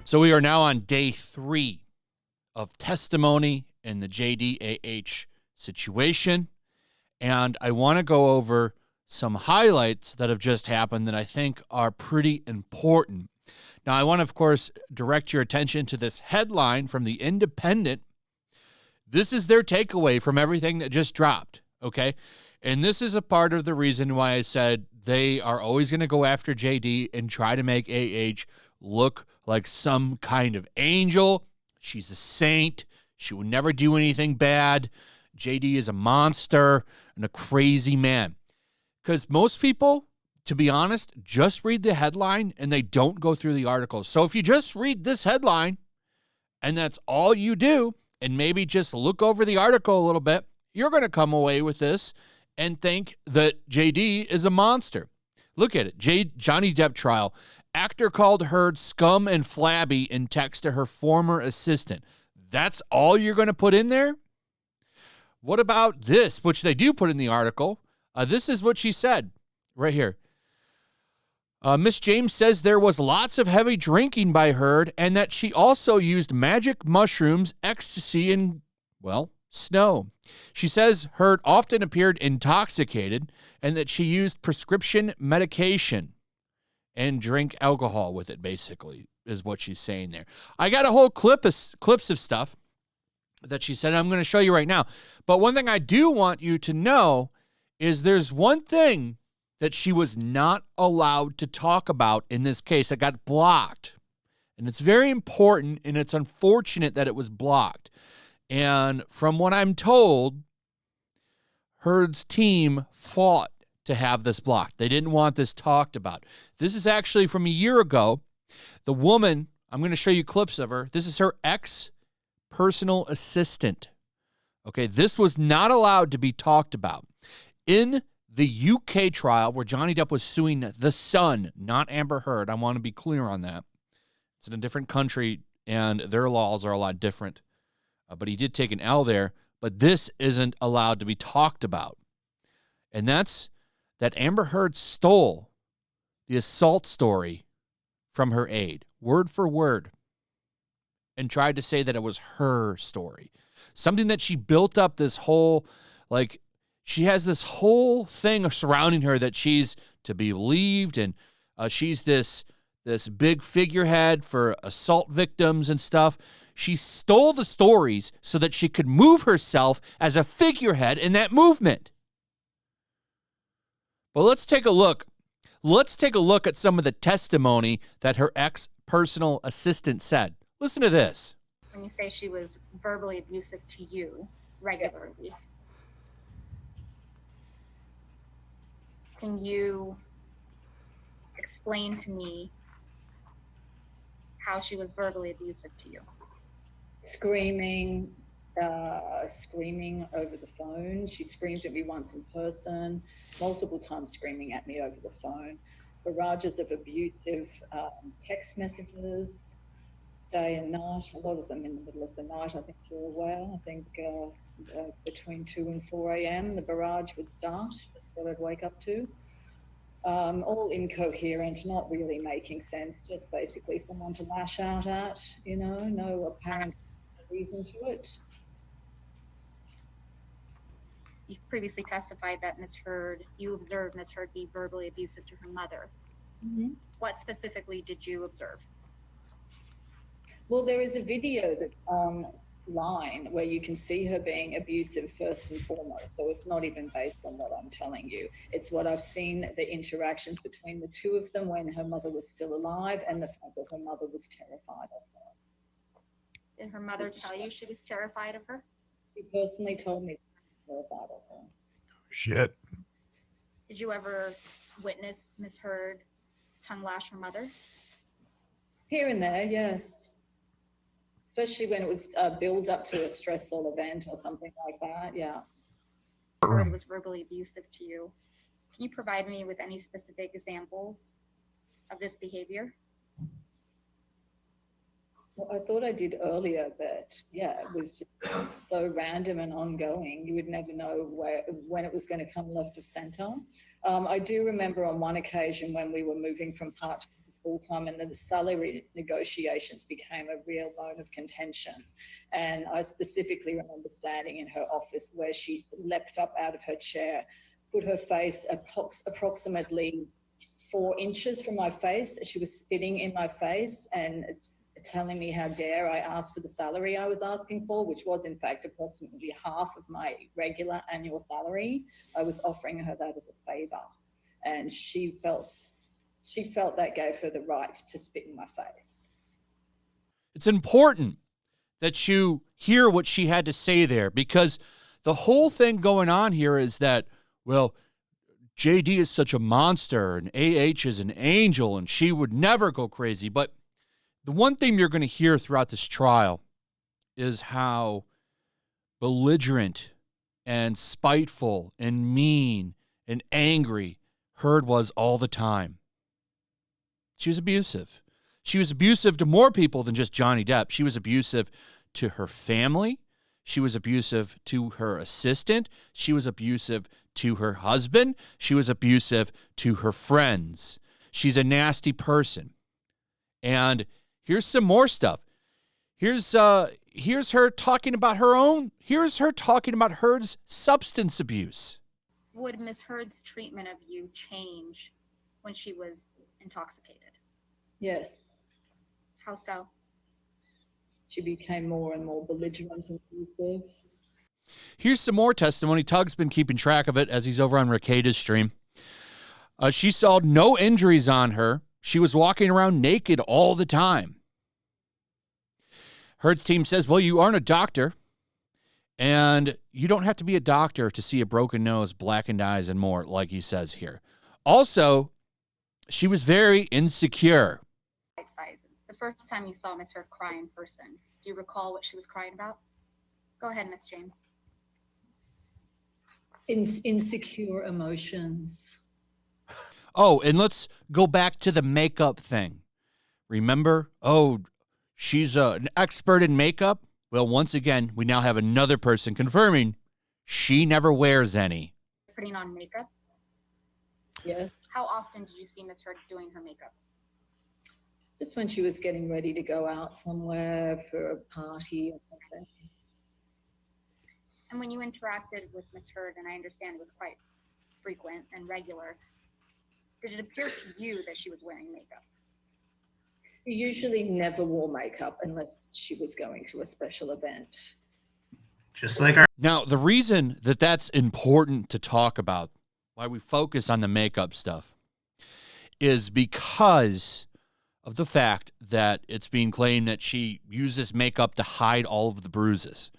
So we are now on day 3 of testimony in the JDAH situation, and I want to go over some highlights that have just happened that I think are pretty important. Now, I want to, of course, direct your attention to this headline from The Independent. This is their takeaway from everything that just dropped, okay? And this is a part of the reason why I said they are always going to go after JD and try to make AH look like some kind of angel. She's a saint. She would never do anything bad. JD is a monster and a crazy man. Because most people, to be honest, just read the headline and they don't go through the articles. So if you just read this headline and that's all you do, and maybe just look over the article a little bit, you're going to come away with this and think that JD is a monster. Look at it. Johnny Depp trial. Actor called Heard scum and flabby in text to her former assistant. That's all you're going to put in there? What about this, which they do put in the article? This is what she said right here. Miss James says there was lots of heavy drinking by Heard and that she also used magic mushrooms, ecstasy, and, well, snow. She says Heard often appeared intoxicated and that she used prescription medication and drink alcohol with it, basically, is what she's saying there. I got a whole clips of stuff that she said I'm going to show you right now. But one thing I do want you to know is there's one thing that she was not allowed to talk about in this case. It got blocked. And it's very important, and it's unfortunate that it was blocked. And from what I'm told, Heard's team fought to have this blocked. They didn't want this talked about. This is actually from a year ago. The woman, I'm going to show you clips of her. This is her ex-personal assistant. Okay, this was not allowed to be talked about. In the UK trial where Johnny Depp was suing the Sun, not Amber Heard, I want to be clear on that. It's in a different country, and their laws are a lot different. But he did take an L there. But this isn't allowed to be talked about. And that's that Amber Heard stole the assault story from her aide, word for word, and tried to say that it was her story. Something that she built up this whole, like, she has this whole thing surrounding her that she's to be believed, and she's this big figurehead for assault victims and stuff. She stole the stories so that she could move herself as a figurehead in that movement. But let's take a look. Let's take a look at some of the testimony that her ex-personal assistant said. Listen to this. When you say she was verbally abusive to you regularly, can you explain to me how she was verbally abusive to you? Screaming over the phone. She screamed at me once in person, multiple times screaming at me over the phone. Barrages of abusive text messages, day and night, a lot of them in the middle of the night. I think you're aware. I think between 2 and 4 a.m. the barrage would start. That's what I'd wake up to. All incoherent, not really making sense, just basically someone to lash out at, no apparent reason to it. You previously testified that you observed Ms. Heard be verbally abusive to her mother. Mm-hmm. What specifically did you observe? Well, there is a video that online where you can see her being abusive first and foremost. So it's not even based on what I'm telling you. It's what I've seen, the interactions between the two of them when her mother was still alive and the fact that her mother was terrified of her. Did her mother tell you she was terrified of her? She personally told me she was terrified of her. Shit. Did you ever witness Ms. Heard tongue lash her mother? Here and there, yes. Especially when it was build up to a stressful event or something like that, yeah. Heard was verbally abusive to you. Can you provide me with any specific examples of this behavior? Well, I thought I did earlier, but yeah, it was just so random and ongoing. You would never know when it was going to come left of center. I do remember on one occasion when we were moving from part-time to full-time, and the salary negotiations became a real bone of contention. And I specifically remember standing in her office where she leapt up out of her chair, put her face approximately 4 inches from my face. She was spitting in my face and telling me how dare I ask for the salary I was asking for, which was in fact approximately half of my regular annual salary. I was offering her that as a favor, and she felt that gave her the right to spit in my face. It's important that you hear what she had to say there, because the whole thing going on here is that, well, JD is such a monster and AH is an angel and she would never go crazy. But the one thing you're going to hear throughout this trial is how belligerent and spiteful and mean and angry Heard was all the time. She was abusive. She was abusive to more people than just Johnny Depp. She was abusive to her family. She was abusive to her assistant. She was abusive to her husband. She was abusive to her friends. She's a nasty person. And here's some more stuff. Here's her talking about her own. Here's her talking about Heard's substance abuse. Would Miss Heard's treatment of you change when she was intoxicated? Yes. How so? She became more and more belligerent and abusive. Here's some more testimony. Tug's been keeping track of it as he's over on Ricada's stream. She saw no injuries on her. She was walking around naked all the time. Heard's team says, well, you aren't a doctor, and you don't have to be a doctor to see a broken nose, blackened eyes, and more, like he says here. Also, she was very insecure. Sizes. The first time you saw Miss Heard cry in person, do you recall what she was crying about? Go ahead, Miss James. Insecure emotions. Oh, and let's go back to the makeup thing. Remember? Oh, she's an expert in makeup. Well, once again, we now have another person confirming she never wears any. Putting on makeup? Yes. How often did you see Miss Heard doing her makeup? Just when she was getting ready to go out somewhere for a party or something. And when you interacted with Miss Heard, and I understand it was quite frequent and regular, did it appear to you that she was wearing makeup? She usually never wore makeup unless she was going to a special event. Just like our... Now, the reason that that's important to talk about, why we focus on the makeup stuff, is because of the fact that it's being claimed that she uses makeup to hide all of the bruises,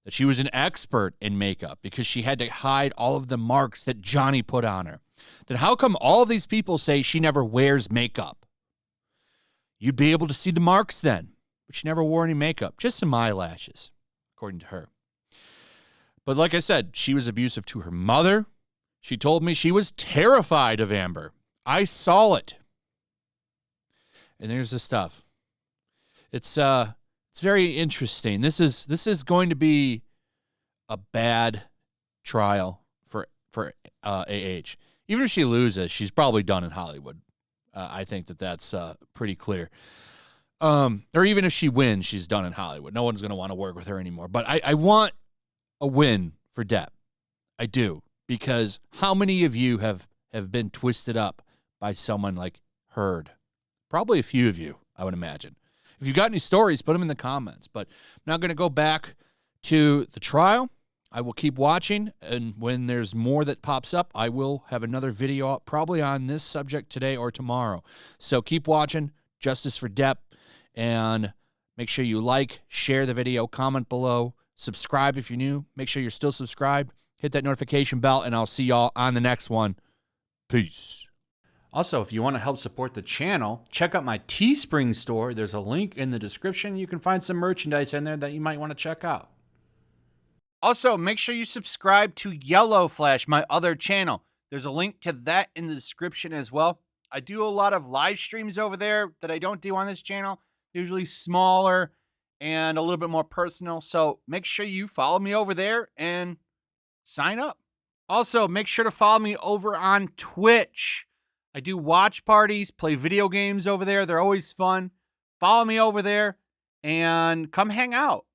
that she was an expert in makeup because she had to hide all of the marks that Johnny put on her. Then how come all of these people say she never wears makeup? You'd be able to see the marks then, but she never wore any makeup, just some eyelashes, according to her. But like I said, she was abusive to her mother. She told me she was terrified of Amber. I saw it. And there's the stuff. It's very interesting. This is going to be a bad trial for AH. Even if she loses, she's probably done in Hollywood. I think that's pretty clear. Or even if she wins, she's done in Hollywood. No one's going to want to work with her anymore. But I want a win for Depp. I do. Because how many of you have been twisted up by someone like Heard? Probably a few of you, I would imagine. If you've got any stories, put them in the comments. But I'm now going to go back to the trial. I will keep watching, and when there's more that pops up, I will have another video up probably on this subject today or tomorrow. So keep watching. Justice for Depp, and make sure you like, share the video, comment below, subscribe if you're new. Make sure you're still subscribed. Hit that notification bell, and I'll see y'all on the next one. Peace. Also, if you want to help support the channel, check out my Teespring store. There's a link in the description. You can find some merchandise in there that you might want to check out. Also, make sure you subscribe to YellowFlash, my other channel. There's a link to that in the description as well. I do a lot of live streams over there that I don't do on this channel usually smaller and a little bit more personal. So make sure you follow me over there and sign up. Also, make sure to follow me over on Twitch. I do watch parties, play video games over there. They're always fun. Follow me over there and come hang out.